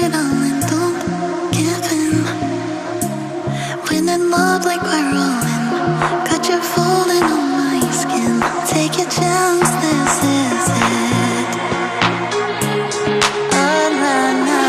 it all and don't give in. When in love like we're rolling, got you falling on my skin. Take your chance, this is it. Oh, nah, nah.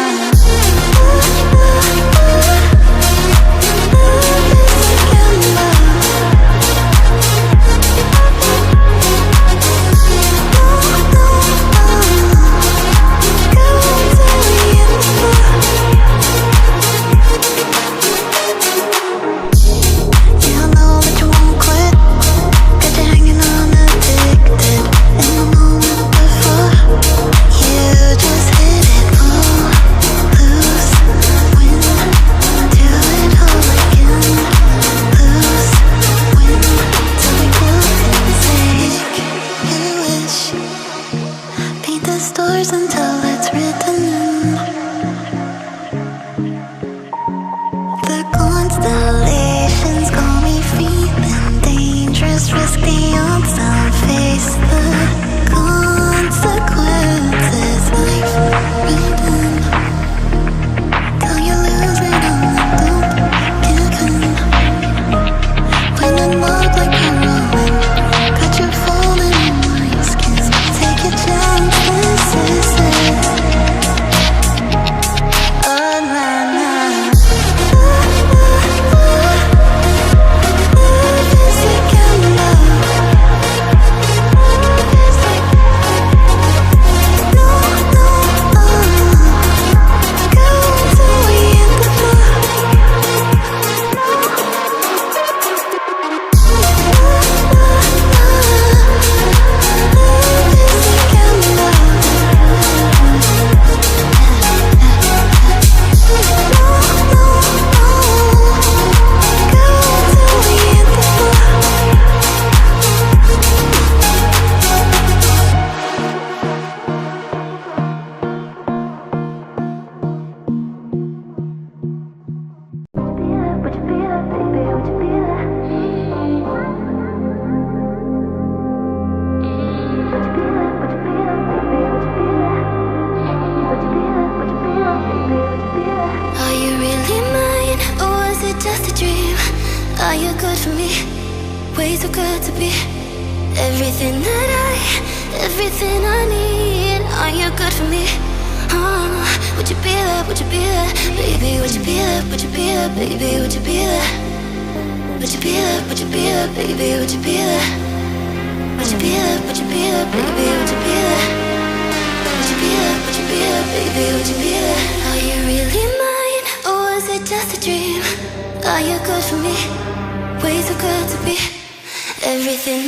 Stars until it's written in. The constellations got me feeling dangerous, risk the unknown, face the consequences. Life written. Till you lose it all and don't give in. When in love like we're rolling, got you falling in my skin. Take a chance. This is it. Oh, nah, nah. Love is like a love. Love is like no, no, go till we hit the floor. Love is like a love. Are you really mine, or was it just a dream? Are you good for me? Way too good to be everything I need. Are you good for me? Would you be there? Would you be there, baby? Would you be there? Would you be there, baby? Would you be there? Would you be there? Would you be there, baby? Would you be there? Would you be there? Would you be there, baby? Would you be there? Would you be there? Would you be there, baby? Would you be there? Are you really mine, or was it just a dream? Are you good for me? Way too good to be everything